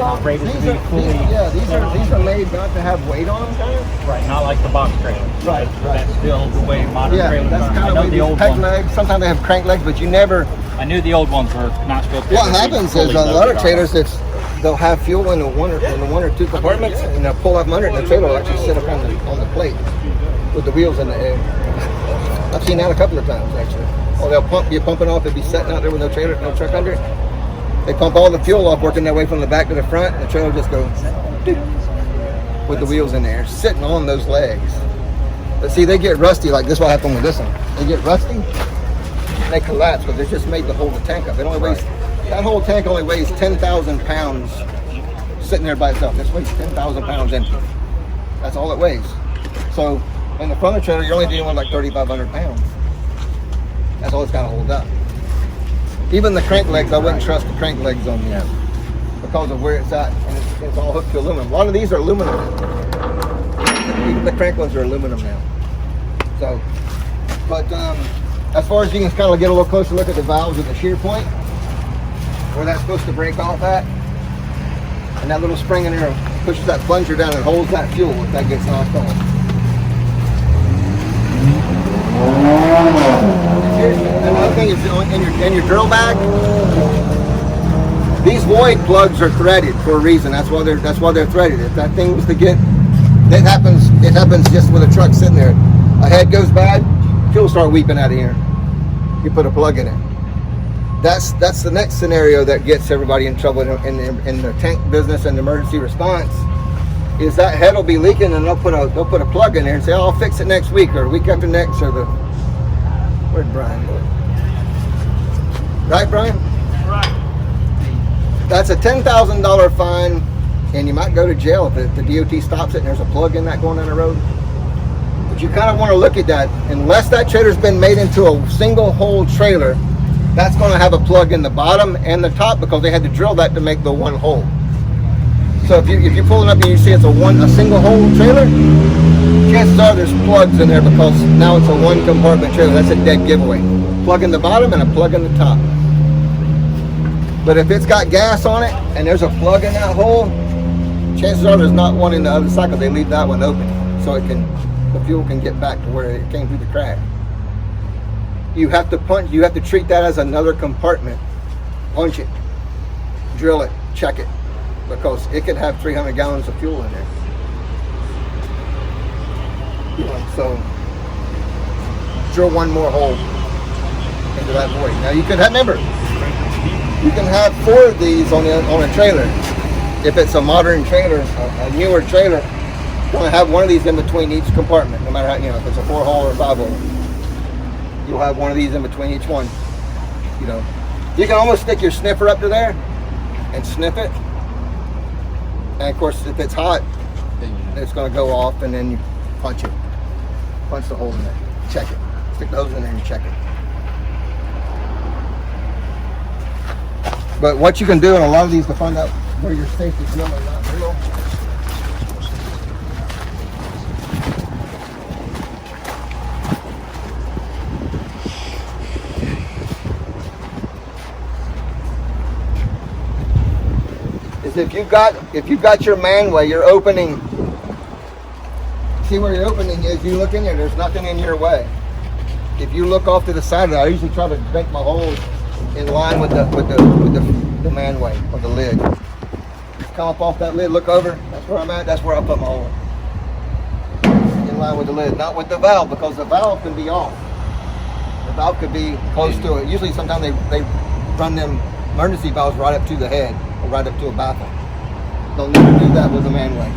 not rated to be fully. These are made not to have weight on them, kind of. Right, not like the box trailer. Right. That's still the way modern trailers that's are. kind of the old peg legs. Sometimes they have crank legs, but you never. I knew the old ones were not supposed to. What happens is a lot of trailers, they'll have fuel in the one or two compartments, and they'll pull up under it, and the trailer will actually sit up on the plate with the wheels in the air. I've seen that a couple of times actually. Or they'll be pumping off, it'd be sitting out there with no trailer, no truck under it. They pump all the fuel off, working their way from the back to the front, and the trailer just goes with the wheels in there, sitting on those legs. But see, they get rusty, like this what happened with this one. They get rusty, and they collapse because they're just made to hold the tank up. It only weighs, that whole tank only weighs 10,000 pounds sitting there by itself. This weighs 10,000 pounds empty. That's all it weighs. So in the front of the trailer, you're only dealing with like 3,500 pounds. That's all it's got to hold up. Even the crank legs, I wouldn't trust the crank legs on these because of where it's at, and it's all hooked to aluminum. A lot of these are aluminum. Even the crank ones are aluminum now. So, but as far as you can kind of get a little closer look at the valves at the shear point, where that's supposed to break off at, and that little spring in there pushes that plunger down and holds that fuel if that gets knocked off. Another thing is in your drill bag, these void plugs are threaded for a reason. That's why they're threaded. If that thing was to get, it happens just with a truck sitting there. A head goes bad, fuel start weeping out of here. You put a plug in it. That's the next scenario that gets everybody in trouble in the tank business and emergency response. Is that head will be leaking, and they'll put a plug in there and say, "Oh, I'll fix it next week or week after next," or where'd Brian go? Right, Brian? Right. That's a $10,000 fine, and you might go to jail if the DOT stops it and there's a plug in that going down the road. But you kind of want to look at that. Unless that trailer's been made into a single hole trailer, that's going to have a plug in the bottom and the top because they had to drill that to make the one hole. So if you're pulling up and you see it's a single hole trailer, chances are there's plugs in there because now it's a one compartment trailer. That's a dead giveaway. Plug in the bottom and a plug in the top. But if it's got gas on it and there's a plug in that hole, chances are there's not one in the other side because they leave that one open so the fuel can get back to where it came through the crack. You have to treat that as another compartment. Punch it, drill it, check it, because it could have 300 gallons of fuel in there. So drill one more hole into that void. Now you can remember, you can have 4 of these on a trailer. If it's a modern trailer, a newer trailer, you're going to have one of these in between each compartment, no matter how, if it's a 4-hole or a 5-hole. You'll have one of these in between each one. You can almost stick your sniffer up to there and sniff it. And of course, if it's hot, it's going to go off, and then you punch it. Punch the hole in there. Check it. Stick the hose in there and check it. But what you can do in a lot of these to find out where your safety drill or not drill, is if you've got your manway, you're opening. See where your opening is? You look in there. There's nothing in your way. If you look off to the side of it, I usually try to make my holes in line with the manway or the lid. Come up off that lid, look over. That's where I'm at. That's where I put my hole. In line with the lid, not with the valve, because the valve can be off. The valve could be close to it. Usually, sometimes they run them emergency valves right up to the head or right up to a baffle. They'll never do that with the manway.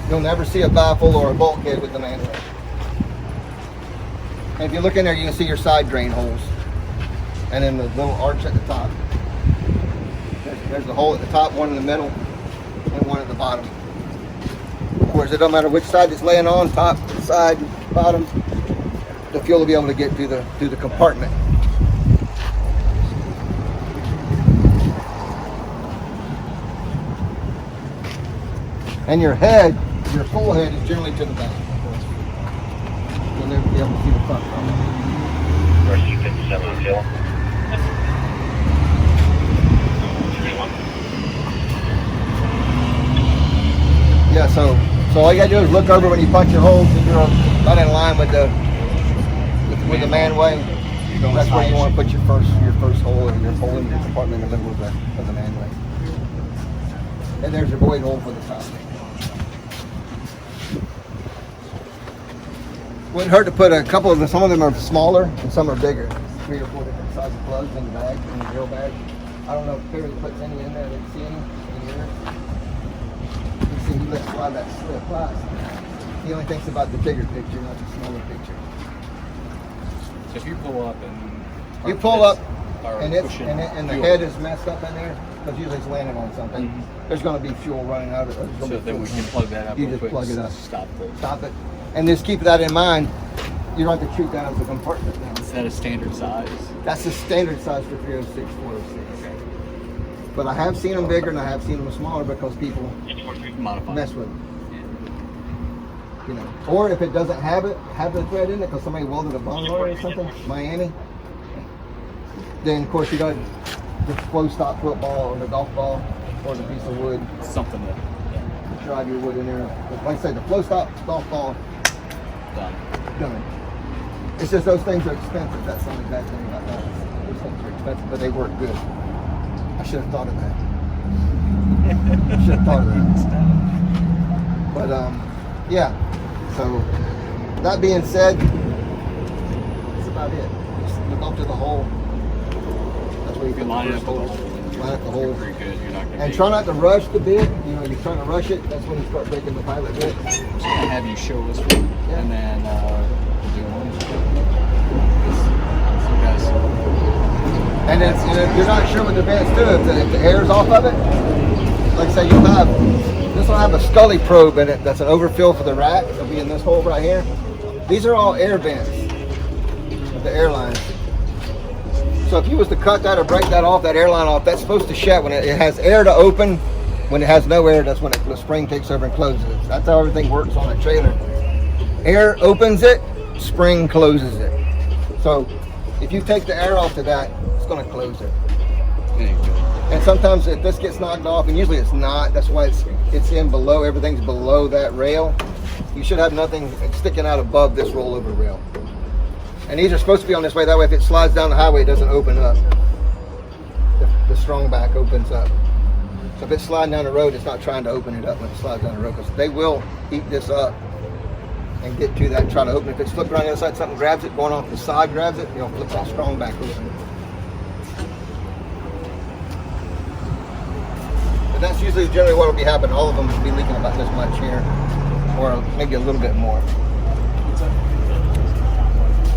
You'll never see a baffle or a bulkhead with the manway. And if you look in there, you can see your side drain holes. And then the little arch at the top. There's the hole at the top, one in the middle, and one at the bottom. Of course, it don't matter which side it's laying on, top, side, bottom, the fuel will be able to get through the compartment. And your head, your full head is generally to the back. You'll never be able to see the front from it. Or you 57 Hill. So all you gotta do is look over when you punch your holes and you're not in line with the manway. That's where you want to put your first hole, or your hole in your compartment in the middle of the manway. And there's your void hole for the top. Wouldn't hurt to put a couple of them. Some of them are smaller and some are bigger. 3 or 4 different size plugs in the bag, in the drill bag. I don't know if Perry puts any in there. Did you see any in here? You see, he lets slide that slip plastic. He only thinks about the bigger picture, not the smaller picture. So if you pull up and the head is messed up in there, because usually it's landing on something. There's going to be fuel running out of it. So then we can plug that up. You just plug it up. Stop it. And just keep that in mind. You don't have to treat that as a compartment now. Is that a standard size? That's the standard size for 306, 406. Okay. But I have seen them bigger and I have seen them smaller because people mess with them. You know, or if it doesn't have the thread in it because somebody welded a bung or something, Miami, then of course you got the flow stop football or the golf ball or the piece of wood. Something that drive your wood in there. Like I say, the flow stop, golf ball, done. It's just those things are expensive. That's the only bad thing about that. Those things are expensive, but they work good. I should have thought of that. But yeah. So that being said, that's about it. Just look up to the hole. That's where you can line up the hole. Line up the hole. Very good. You're not gonna and try not to rush the bit. You know, you're trying to rush it. That's when you start breaking the pilot bit. I'm just gonna have you show us one, and then do one. And if you're not sure what the bit's do, if the air's off of it, like I say, this will have a Scully probe in it. That's an overfill for the rack. It'll be in this hole right here. These are all air vents of the airlines. So if you was to cut that or break that off, that airline off, that's supposed to shut when it has air to open. When it has no air, that's when the spring takes over and closes it. That's how everything works on a trailer. Air opens it, spring closes it. So if you take the air off of that, it's going to close it. And sometimes if this gets knocked off, and usually it's not, that's why it's in below, everything's below that rail. You should have nothing sticking out above this rollover rail. And these are supposed to be on this way, that way if it slides down the highway, it doesn't open up. The strong back opens up. So if it's sliding down the road, it's not trying to open it up when it slides down the road, because they will eat this up and get to that and try to open it. If it's flipped around the other side, something grabs it, going off the side grabs it, flip that strong back open. But that's usually generally what will be happening. All of them will be leaking about this much here, or maybe a little bit more.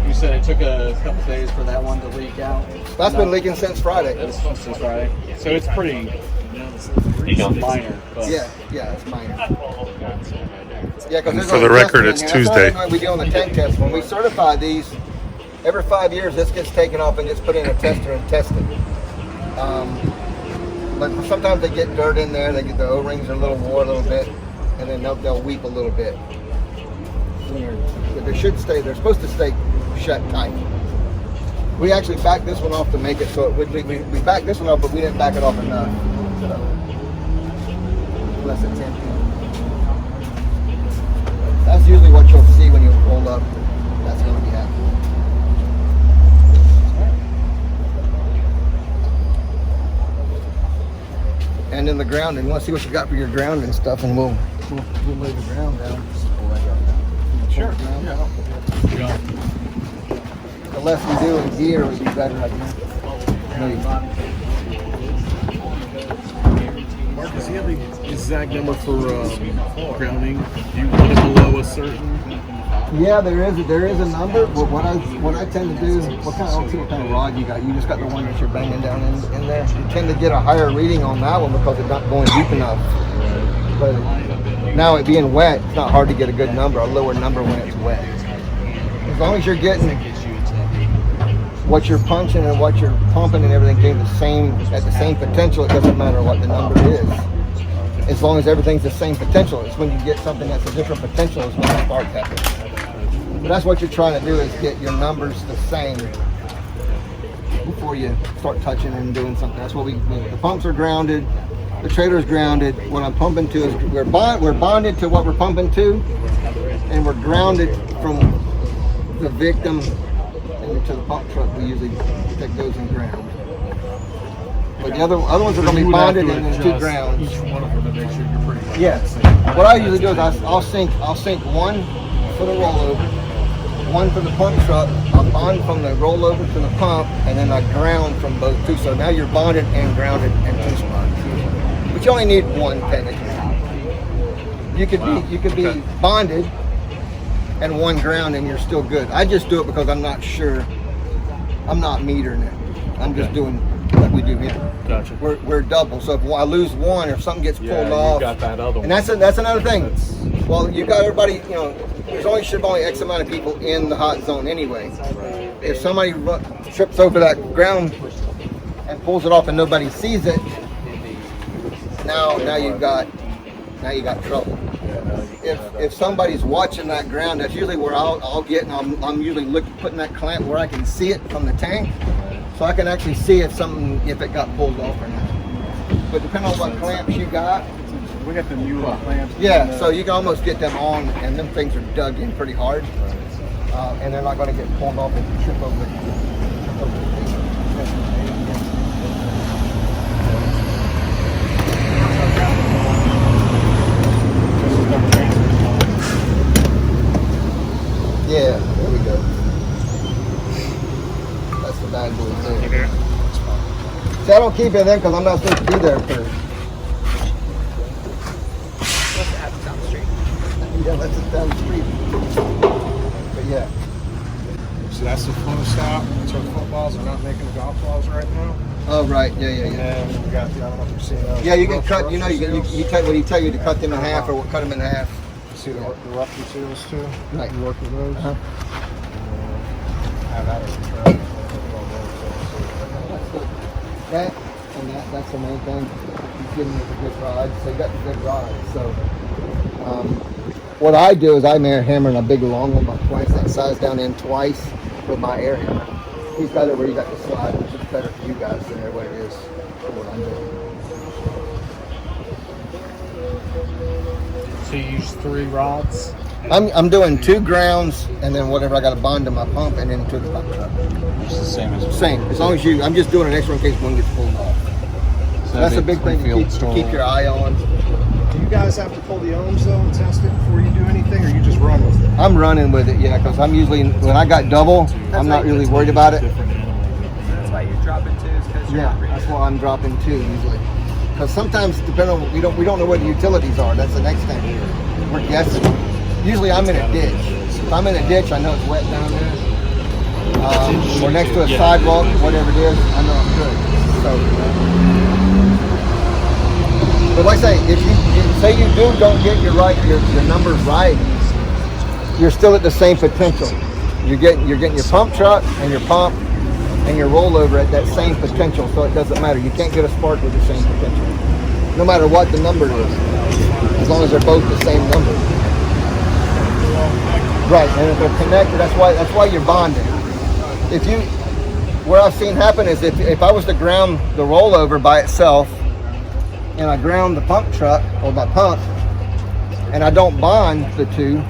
You said it took a couple days for that one to leak out? That's been leaking since Friday. Since Friday. So it's pretty minor. But yeah, it's minor. Yeah, and for the record, it's Tuesday. We do on the tank test. When we certify these, every 5 years, this gets taken off and gets put in a tester and tested. But sometimes they get dirt in there. They get the O-rings are a little wore a little bit, and then they'll weep a little bit. But they're supposed to stay shut tight. We actually backed this one off to make it so it would. We backed this one off, but we didn't back it off enough. So, unless it's empty. That's usually what you'll see when you roll up. That's going to be happening. And in the ground, and you want to see what you got for your ground and stuff, and we'll lay the ground down. sure. Yeah. The less we do in gear, would be better, I guess. Mark, does he have the exact number for grounding? Do you want it below a certain? Yeah, there is a number, but what I tend to do, what kind of rod you got? You just got the one that you're banging down in there. You tend to get a higher reading on that one because it's not going deep enough. But now it being wet, it's not hard to get a good number, a lower number when it's wet. As long as you're getting what you're punching and what you're pumping and everything getting at the same potential, it doesn't matter what the number is. As long as everything's the same potential. It's when you get something that's a different potential is when the spark happens. But that's what you're trying to do, is get your numbers the same before you start touching and doing something. That's what the pumps are grounded, The trailer's grounded. What I'm pumping to is we're bonded to what we're pumping to, and we're grounded from the victim and to the pump truck. We usually take those and ground. But the other ones are going to be bonded and then two grounds. Each one of them to make sure you're pretty much Yes. What I usually do is I'll sink one for the rollover, one for the pump truck. I'll bond from the rollover to the pump, and then I ground from both two. So now you're bonded and grounded in two spots. But you only need one technically. You could be bonded and one ground, and you're still good. I just do it because I'm not sure. I'm not metering it. I'm just doing like we do here. Gotcha. We're double. So if I lose one or if something gets pulled off, you got that other one. and that's another thing. Well, you got everybody. There's only X amount of people in the hot zone anyway. If somebody trips over that ground and pulls it off and nobody sees it, now you got trouble. If somebody's watching that ground, that's usually where I'll get, and I'm usually putting that clamp where I can see it from the tank, so I can actually see if it got pulled off or not. But depending on what clamps you got, We got the new clamps. yeah, so you can almost get them on, and them things are dug in pretty hard, and they're not going to get pulled off if you trip over the thing. Yeah, there we go. That's the bad boy there. See, I don't keep it in because I'm not supposed to be there first. Yeah, that's it down the street. But yeah. So that's the photo stop. So the footballs are not making the golf balls right now. Oh right, yeah. And then we got the, I don't know if you're seeing those. Yeah, you can cut. What do you tell you to cut them in half or cut them in half? See the rough seals too. Right. You work with those. Uh-huh. Have that as a That's the main thing. He's giving us a good rod. So you got the good rod. So what I do is I air hammer in a big long one about twice that size down in twice with my air hammer. He's got it where you got the slide, which is better for you guys than what it is for what I'm doing. So you use 3 rods? I'm doing 2 grounds and then whatever I got to bond to my pump and then to the pump truck. It's the same as Same. As long as I'm just doing an extra in case one gets pulled off. So that's a big thing to keep your eye on. Do you guys have to pull the ohms though and test it before you do anything, or you just run with it? I'm running with it, yeah, because I'm usually, when I got double, I'm not really worried about it. That's why you're dropping 2s, because you're Yeah, not that's why I'm dropping 2 usually. Because sometimes, depending on, we don't know what the utilities are. That's the next thing. We're guessing. Usually I'm in a ditch. If I'm in a ditch, I know it's wet down there. Or next to a sidewalk, whatever it is, I know I'm good. So, but like I say, if you say you don't get your numbers right, you're still at the same potential. You're getting your pump truck and your pump and your rollover at that same potential, so it doesn't matter. You can't get a spark with the same potential, no matter what the number is, as long as they're both the same number. Right, and if they're connected, that's why you're bonding. What I've seen happen is if I was to ground the rollover by itself, and I ground the pump truck or my pump, and I don't bond the 2,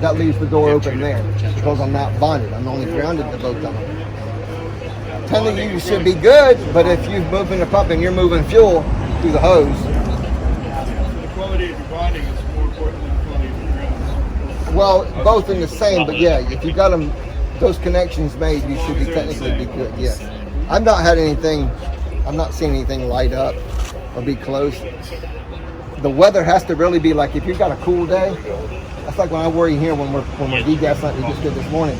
that leaves the door open there because I'm not bonded. I'm only grounded to both of them. Technically, you should be good, but if you're moving the pump and you're moving fuel through the hose. The quality of your bonding is more important than the quality of your grounds. Well, both in the same, but yeah, if you got those connections made, you should be technically be good. Yeah, I've not had anything. I'm not seeing anything light up or be close. The weather has to really be like, if you've got a cool day, that's like when I worry here when we're degas like we just did this morning.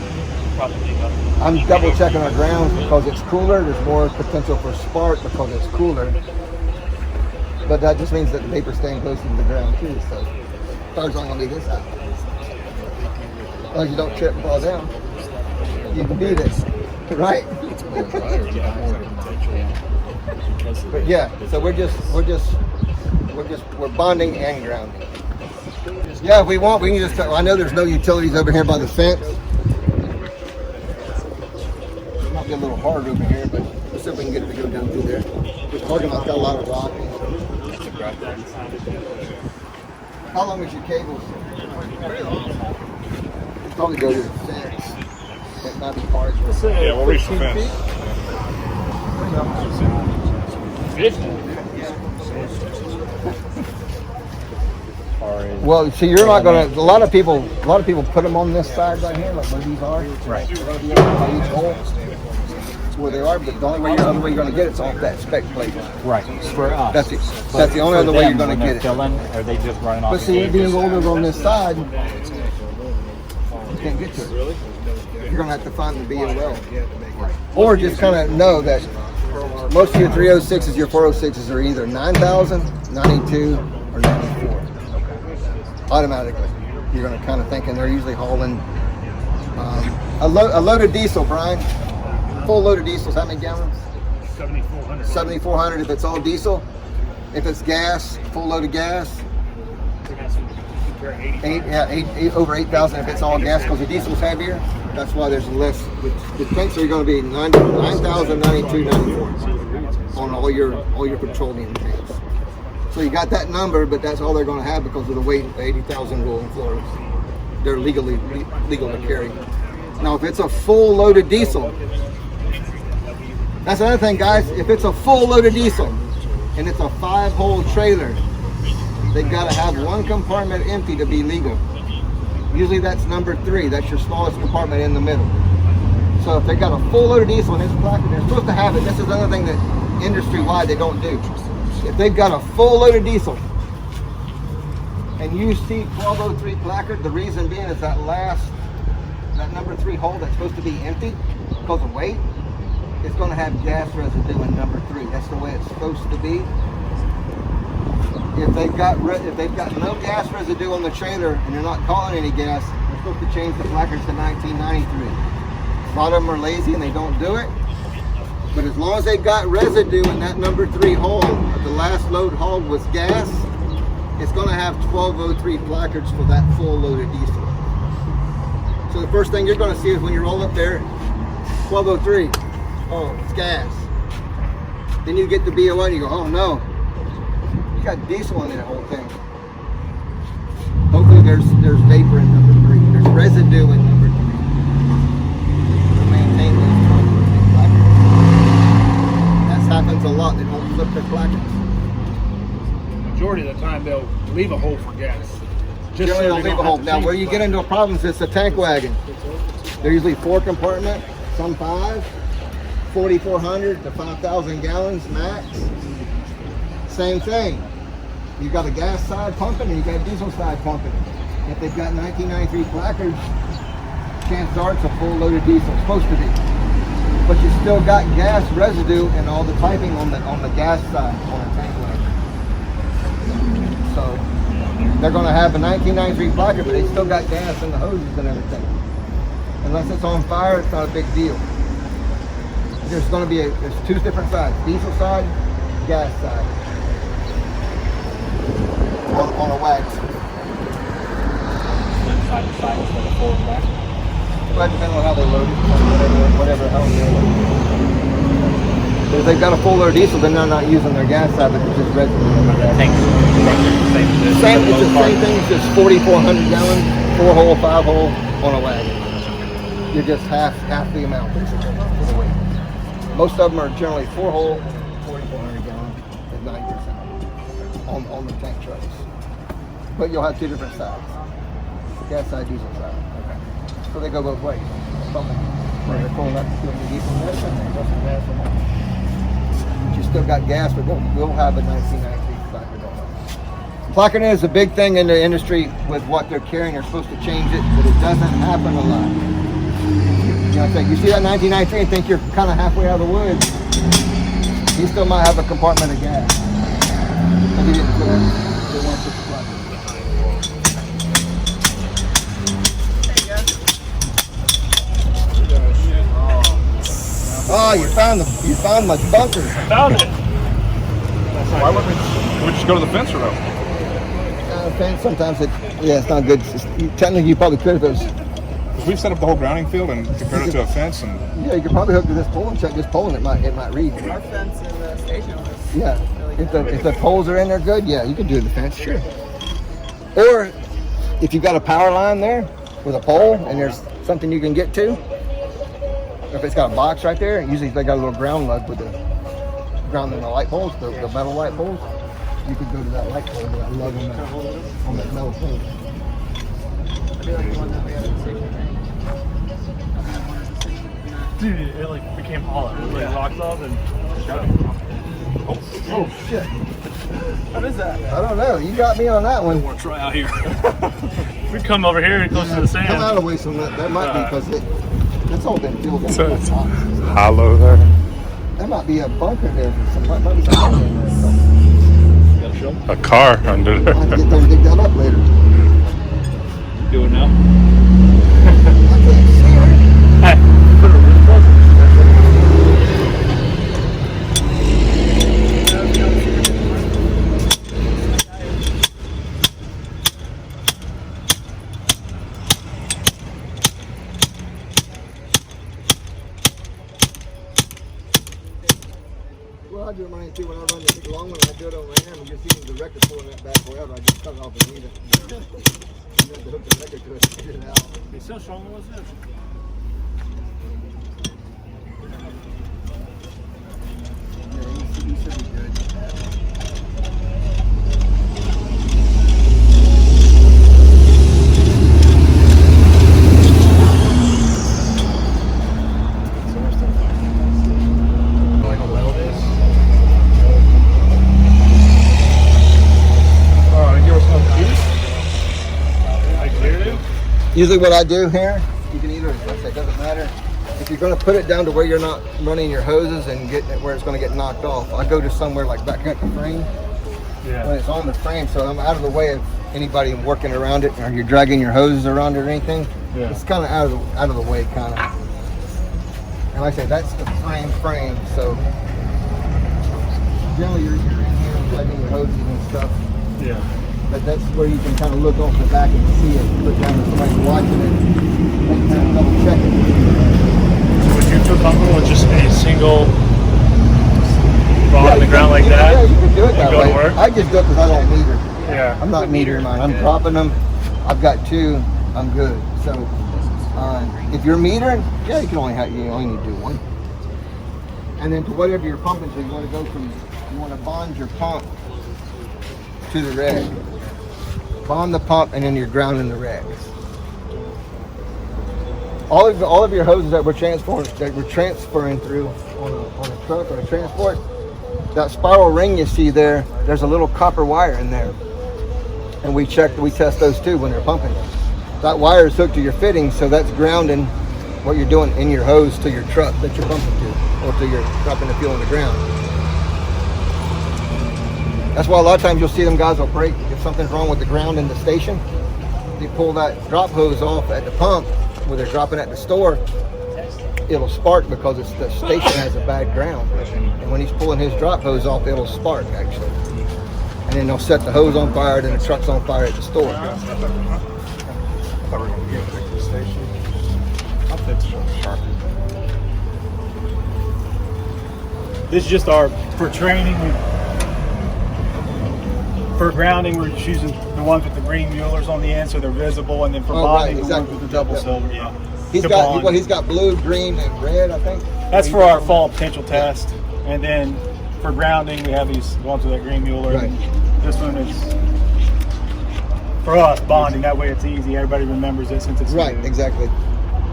I'm double checking our grounds because it's cooler. There's more potential for spark because it's cooler. But that just means that the vapor's staying close to the ground too. So car's only gonna be this out. As long as you don't trip and fall down, you can beat it, right? But yeah, so we're bonding and grounding. Yeah, if we want, we can just. I know there's no utilities over here by the fence. It might be a little hard over here, but Let's see if we can get it to go down through there. This parking lot's got a lot of rock. How long is your cables? It's probably go to the fence. That might be hard. Yeah, we'll reach the fence. 50. Well, see, you're not gonna. A lot of people put them on this side right here, like where these are. Right. By each hole, where they are. But the only way other way you're gonna get it's off that spec plate. Right. For us. That's the only other way you're gonna when get they're it. filling, are they just running off? But see, it being rolled over on this side, you can't get to it. You're gonna have to find the BOL, or just kind of know that most of your 306s, your 406s are either 9,000, 92, or 94. Automatically, you're going to kind of think, and they're usually hauling a load of diesel, Brian. Full load of diesel, how many gallons? 7,400. 7,400 if it's all diesel. If it's gas, full load of gas, over 8,000 if it's all gas, because the diesel's heavier. That's why there's less. The tanks are going to be 9,000, 92, 94 on all your petroleum tanks. So you got that number, but that's all they're going to have because of the weight of the 80,000 rule in Florida. They're legal to carry. Now, if it's a full load of diesel, that's another thing, guys. If it's a full load of diesel and it's a 5-hole trailer, they've got to have one compartment empty to be legal. Usually that's number 3. That's your smallest compartment in the middle. So if they got a full load of diesel and it's placard, they're supposed to have it. This is another thing that industry-wide they don't do. If they've got a full load of diesel and you see 1203 placard, the reason being is that number 3 hole that's supposed to be empty because of weight, it's going to have gas residue in number 3. That's the way it's supposed to be. If they've got no gas residue on the trailer and they're not calling any gas, they're supposed to change the placards to 1993. A lot of them are lazy and they don't do it. But as long as they got residue in that number 3 hole, the last load hauled was gas, it's going to have 1203 placards for that full load of diesel. So the first thing you're going to see is when you roll up there, 1203, oh, it's gas. Then you get the BOL and you go, oh no, you got diesel in that whole thing. Hopefully there's vapor in number 3. There's residue in number 3 to maintain those 1203 placards. Happens a lot. They don't flip their placards. Majority of the time they'll leave a hole for gas. Generally they'll leave a hole. Now where you get into problems is the tank wagon. They're usually 4 compartment, some 5, 4,400 to 5,000 gallons max. Same thing. You've got a gas side pumping and you've got a diesel side pumping. If they've got 1993 placards, chances are it's a full load of diesel. It's supposed to be. But you still got gas residue in all the piping on the gas side on a tank wagon. So they're going to have a 1993 placard, but they still got gas in the hoses and everything. Unless it's on fire, it's not a big deal. There's going to be there's 2 different sides: diesel side, gas side on a wagon. Side to side instead of forward and back. But depending on how they load it, whatever how they load it. If they've got a full load of diesel, then they're not using their gas side, but it's just residue. Tanks It's the same thing. It's just 4,400 gallons, 4-hole, 5-hole on a wagon. You're just half the amount basically for the weight. Most of them are generally 4-hole, 4,400 gallons at 90% on the tank trucks. But you'll have 2 different sides: gas side, diesel side. So they go both ways. Something where they're pulling up to the diesel medicine, they go some gas on them. But you still got gas, but we'll have a 1993 placard on it. Placarding is a big thing in the industry with what they're carrying. They're supposed to change it, but it doesn't happen a lot. You see that 1993 and think you're kind of halfway out of the woods. You still might have a compartment of gas. Because he didn't put it. They want to put the placard. Oh, you found my bunker. Found it. Why wouldn't we just go to the fence or no? Fence, sometimes it's not good. Technically, you probably could if it was we set up the whole grounding field and compared it to a fence, and Yeah, you could probably hook to this pole and check this pole, and it might read. Our fence in the station was Yeah, really if the poles are in there good, yeah, you can do the fence, sure. Or if you've got a power line there with a pole and there's something you can get to, if it's got a box right there, usually they got a little ground lug with the ground in the light poles, the metal light poles. You could go to that light pole, that lug on that metal pole. I feel like the one that we had at the station. Dude, it like became hollow. It like rocked off and Oh shit! What is that? I don't know. You got me on that one. we'll try out here. We come over here and close to the sand. Come out away from that. That might be because it's all been filled in. so it's hollow there. That might be a bunker there. Might be something in there. A car under I'll have to there. get there and dig that up later. Do it now. I can't see her. Hey, put it really close. Well, I do it mine too. When I run the big long one, I do it on my hand. I'm just using the record pulling that back forever. I just cut it off and leave it. And then to hook the record to it and get it out. It's so strong, what's this? Yeah, you should be good. Usually what I do here, you can either, it doesn't matter. If you're going to put it down to where you're not running your hoses and getting it where it's going to get knocked off, I go to somewhere like back at the frame. Yeah. When it's on the frame, so I'm out of the way of anybody working around it, or you're dragging your hoses around it or anything. Yeah. It's kind of out of the way, kind of. And like I say, that's the frame. So generally you're in here dragging your hoses and stuff. Yeah. But that's where you can kind of look off the back and see it. Look down and somebody's watching it. And kind of double check it. So would you feel comfortable with just a single rod on the ground like that? Yeah, you can do it that go to way. work? I just do it because I don't meter. Yeah. I'm not metering mine. I'm dropping them. I've got two. I'm good. So if you're metering, yeah, you only need to do one. And then to whatever you're pumping, so you want to bond your pump to the reg. Bond the pump, and then you're grounding the regs. All of your hoses that we're transferring through on a truck or a transport, that spiral ring you see there, there's a little copper wire in there, and we test those too when they're pumping. That wire is hooked to your fitting, so that's grounding what you're doing in your hose to your truck that you're pumping to, or to your dropping the fuel on the ground. That's why a lot of times you'll see them guys will break if something's wrong with the ground in the station. They pull that drop hose off at the pump where they're dropping at the store. It'll spark because the station has a bad ground. And when he's pulling his drop hose off, it'll spark actually. And then they'll set the hose on fire, then the truck's on fire at the store. I thought we were going to get to the station. I'll fix it sharp. This is just for training. For grounding, we're just using the ones with the green Muellers on the end so they're visible, and then for bonding, right, exactly. the ones with the double silver. Yeah. He's got blue, green, and red, I think. That's for our fall potential test. And then for grounding, we have these ones with that green Mueller. Right. And this one is for us bonding. That way it's easy. Everybody remembers it since it's Right, new. exactly. The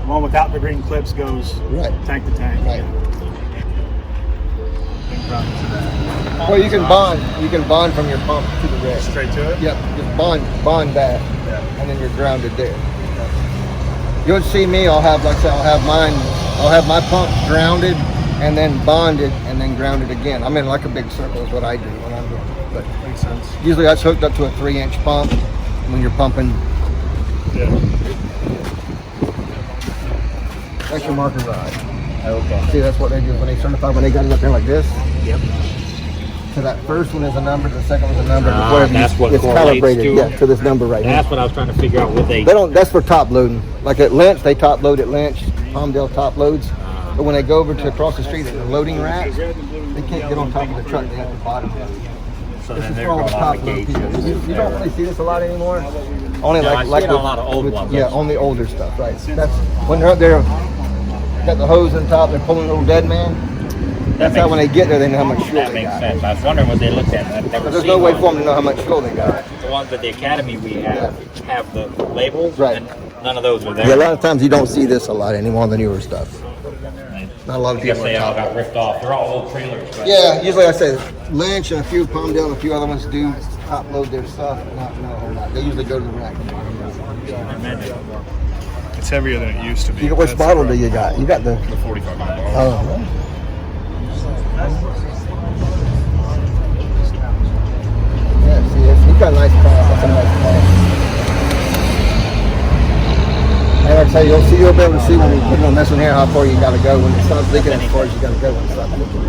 one without the green clips goes tank to tank. Right. Well, you can bond from your pump to the reg. Straight to it? Yep, just bond that, and then you're grounded there. You'll see me, I'll have my pump grounded, and then bonded, and then grounded again. I'm in like a big circle is what I do when I'm doing it. But Makes sense. usually that's hooked up to a 3-inch pump when you're pumping. Yeah. That's your marker rod. Okay. See, that's what they do when they certify, when they got it up there like this. Yep. to that first one is a number, the second one's a number. Ah, whatever that's what it's correlates calibrated, to yeah, it. to this number right here. That's what I was trying to figure out. What They don't. That's for top loading. Like at Lynch, they top load at Lynch. Palmdale top loads. But when they go over to across the street at the loading rack, they can't get on top of the truck. They have to bottom load. So This then is they're for all going the on top the load gauges. people. You don't really see this a lot anymore. Only No, I like see it on a lot of old ones. Yeah, on the older stuff, right? That's when they're up there. Got the hose on top. They're pulling a little dead man. That's how when they get there, they know how much fuel That they makes got. sense. I was wondering what they looked at. I've never But there's seen no way one. for them to know how much fuel they got. The ones at the academy we have the labels, Right. and none of those were there. Yeah, a lot of times you don't see this a lot anymore on the newer stuff. Not a lot of I guess people. they are all top. got ripped off. They're all old trailers. Right? Yeah, usually I say Lynch and a few Palmdale and a few other ones do top load their stuff. Not a whole lot. They usually go to the rack. It's heavier than it used to be. Which That's bottle the do you got? You got the. The 45 bottle. Oh. Yeah, see, he's got a nice class. That's a nice class. And like I say, you'll be able to see when you put it on this one here how far you got to go when it starts leaking as far as you got to go when it starts leaking.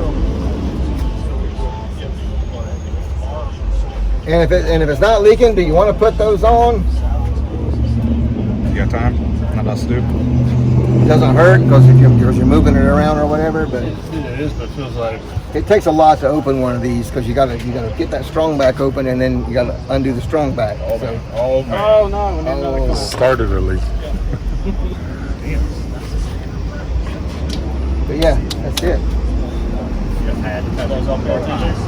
And if it's not leaking, do you want to put those on? You got time? Not else to do? It doesn't hurt because if you're moving it around or whatever, but It is, but it feels like it takes a lot to open one of these because you gotta get that strong back open and then you gotta undo the strong back. So, Oh, man. oh no, we need another car. Started at least. but yeah, that's it. Just had to cut those off more times.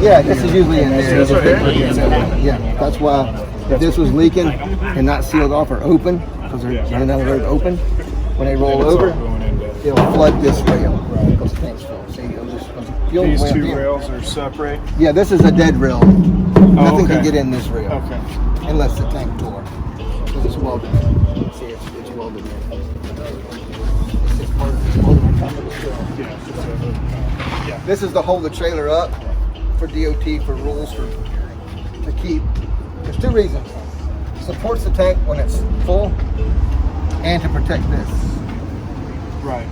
Yeah, this is usually in there. This right here? Yeah, that's why if this was leaking and not sealed off or open, because they're running down the road open, when they roll over, it'll flood this rail because the tank's full. See, it'll just fuel These way up two here. rails are separate. Yeah, this is a dead rail. Nothing okay. can get in this rail Okay. unless the tank tore. Because it's welded. See, it's welded in. It's welded on top of the rail. This is to hold the trailer up for DOT, for rules, to keep. There's two reasons. Supports the tank when it's full and to protect this. Right.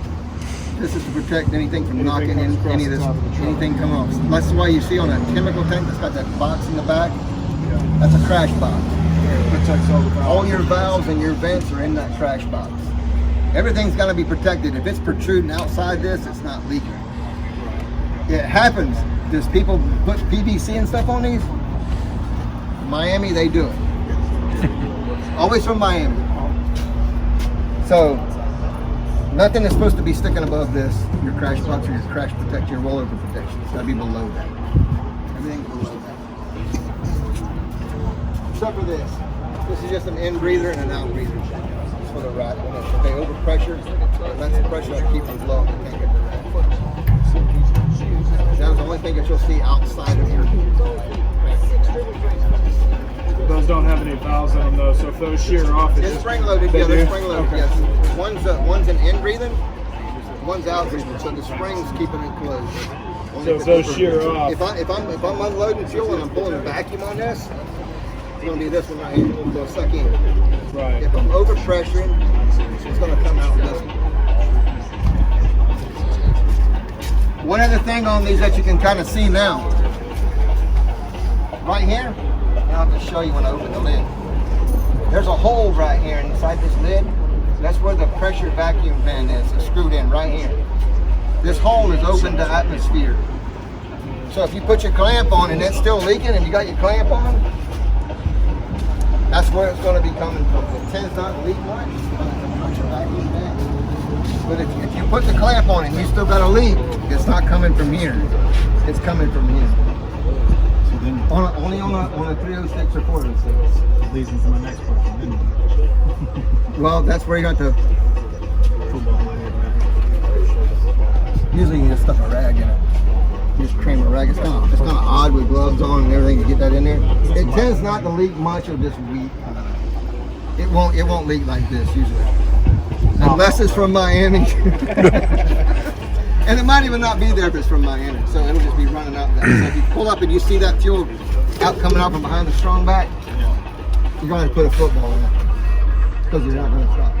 This is to protect anything from knocking comes in, across any of the this, top of the truck. anything come off. That's why you see on a chemical tank that's got that box in the back, that's a crash box. Protects all the valves. All your valves and your vents are in that crash box. Everything's gonna be protected. If it's protruding outside this, it's not leaking. It happens. Does people put PVC and stuff on these? Miami, they do it. Always from Miami. So, nothing is supposed to be sticking above this, your crash box or your crash protection, your rollover protection. It's gotta be below that. Everything below that. Except for this. This is just an in breather and an out breather. It's for the rack. If they overpressure, that's the pressure that keeps them low. They can't get the rack. That's the only thing that you'll see outside of your. Those don't have any valves on them though, so if those shear off, It's spring loaded, yeah, do? they're spring loaded, Okay. yes. One's an in breathing, one's out breathing, so the spring's keeping it closed. Only So if those shear off, If I'm unloading fuel and I'm pulling a vacuum on this, it's gonna be this one right here. It'll suck in. right. If I'm over pressuring, it's gonna come out this one. One other thing on these that you can kind of see now, right here, I'll have to show you when I open the lid. There's a hole right here inside this lid. That's where the pressure vacuum fan is. It's screwed in right here. This hole is open to atmosphere. So if you put your clamp on and it's still leaking and you got your clamp on, that's where it's going to be coming from. It tends not to leak much. Pressure vacuum fan. But if you put the clamp on and you still got a leak, it's not coming from here. It's coming from here. Only on a 306 or 406. It leads into my next question. Well, that's where you got to. Usually you just stuff a rag in it. You just cream a rag. It's kind of odd with gloves on and everything to get that in there. It tends not to leak much of this weak. It won't leak like this usually, unless it's from Miami. And it might even not be there if it's from Miami, so it'll just be running out there. So if you pull up and you see that fuel out coming out from behind the strong back, you're going to put a football in it, because you're not going to stop.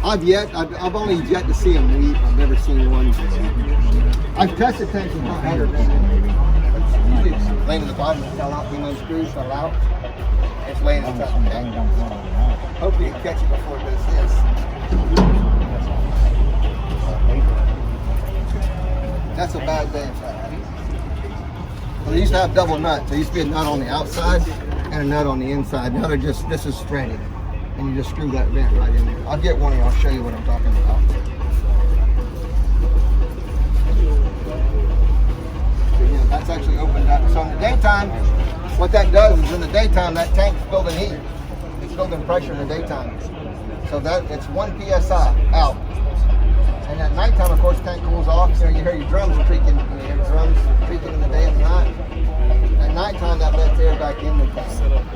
I've only yet to see them weep. I've never seen one. I've tested tanks with my better than it's laying in the bottom, it fell out, being unscrewed, fell out. It's laying inside the tank. Hopefully you catch it before it does this. That's a bad day for that. Well, they used to have double nuts. There used to be a nut on the outside and a nut on the inside. Now they're just, this is threaded. And you just screw that vent right in there. I'll get one and I'll show you what I'm talking about. So, yeah, that's actually opened up. So in the daytime, what that does is in the daytime, that tank's building heat. It's building pressure in the daytime. So that it's 1 PSI out. And at nighttime, of course, the tank cools off. So you hear your drums creaking. You hear drums creaking in the day and the night. At nighttime, that lets air back in the tank.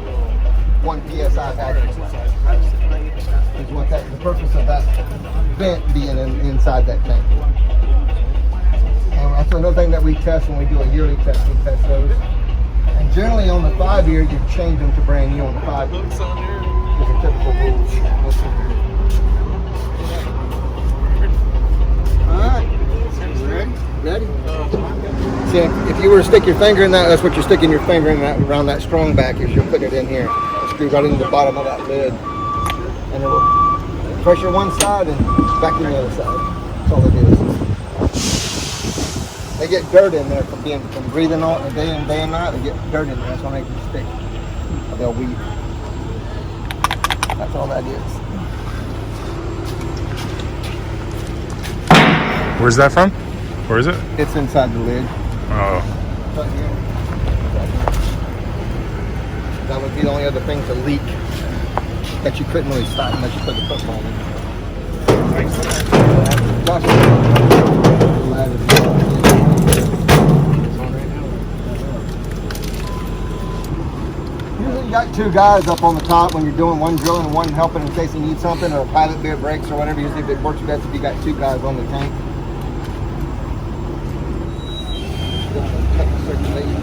1 PSI back is what that, the purpose of that vent being inside that tank. And that's another thing that we test when we do a yearly test. We test those. And generally on the 5-year, you change them to brand new on the 5-year. With a typical rules. Alright. Ready? See, if you were to stick your finger in that, that's what you're sticking your finger in that, around that strong back is you're putting it in here. Screw right into the bottom of that lid. And it will pressure one side and back to the other side. That's all it is. They get dirt in there from breathing on it day in, day and night. They get dirt in there. That's why they can stick. Or they'll weep. That's all that is. Where's that from? Where is it? It's inside the lid. Oh. Right here. That would be the only other thing to leak that you couldn't really stop unless you put the football in. Usually you got 2 guys up on the top when you're doing one drilling and one helping in case you need something, or a pilot beer breaks or whatever. Usually it works best if you got 2 guys on the tank. Circulation.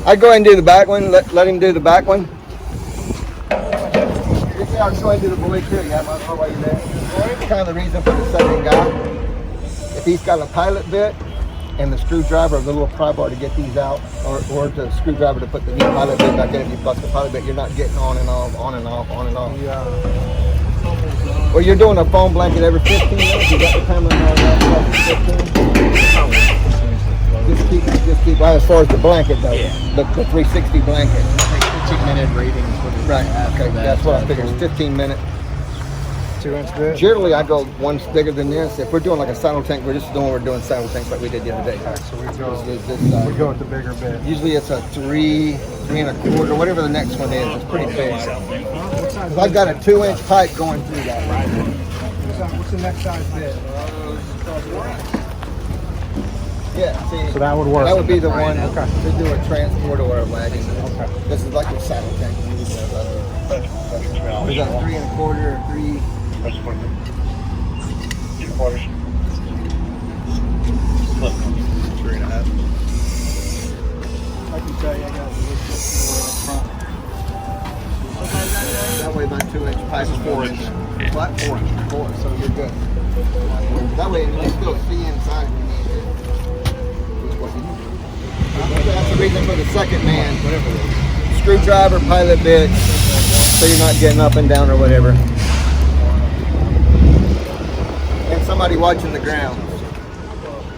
I'd go ahead and do the back one. Let him do the back one. I'll go ahead and do the blade too. Yeah, might as well while you're there. Kind of the reason for the second guy. If he's got a pilot bit and the screwdriver, the little pry bar to get these out, or the screwdriver to put the new pilot bit back in. If you bust the pilot bit, you're not getting on and off, on and off, on and off. Yeah. Well, you're doing a foam blanket every 15 minutes. You got the timer and all that stuff. 15. Just keep as far as the blanket though. Yeah. The 360 blanket. 15-minute ratings. Right. Okay. That's what I figured. It's 15 minutes. 2-inch bit. Generally, I go one bigger than this. If we're doing like a saddle tank, we're just doing saddle tanks like we did the other day. Okay, so we We go with the bigger bit. Usually it's a 3 3.25, whatever the next one is. It's pretty big. Cause I've got a 2-inch pipe going through that. What's the next size bit? Yeah, see, So that would work. That would be the one Okay. to do a transport or a wagon. Okay. This is like a saddle tank. We got 3.25, 3. That's what it is. 3/4. 3.5. I can tell you, I got the front. That way my 2-inch pipe is 4 inch. What? 4 inch. 4, so you're good. That way you still see inside when you need it. That's the reason for the second man. Screwdriver, pilot bit, so you're not getting up and down or whatever. And somebody watching the ground.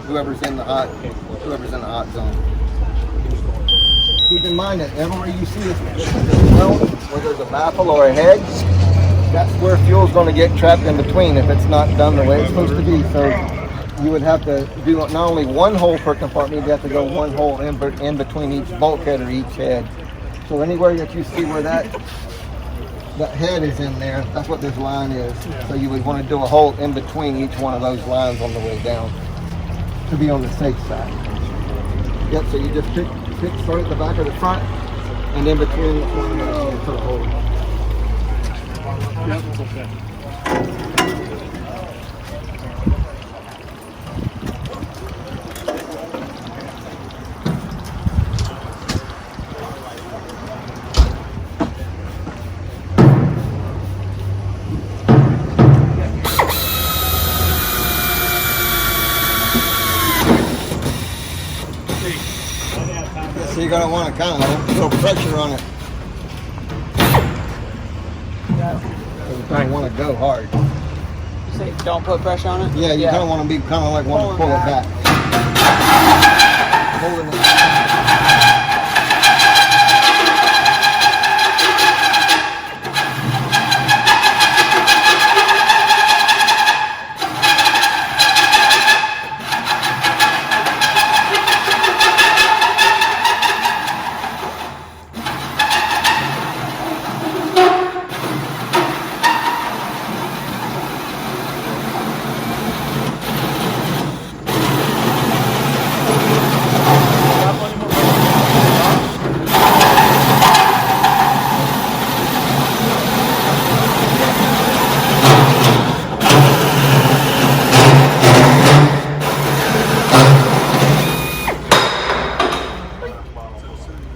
Whoever's in the hot zone. Keep in mind that everywhere you see this well, where there's a baffle or a head, that's where fuel's going to get trapped in between if it's not done the way it's supposed to be. So you would have to do not only one hole per compartment, you have to go one hole in between each bulkhead or each head. So anywhere that you see where that head is in there, that's what this line is. So you would want to do a hole in between each one of those lines on the way down to be on the safe side. Yep, so you just start at the back or the front, and in between each one of those, you put a hole. Yep, it's okay. So you're gonna want to kind of throw pressure on it. You don't want to go hard. You say don't put pressure on it? Yeah, you kind of want to be kind of like want to pull it back. Holding it.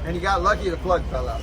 And you got lucky the plug fell out.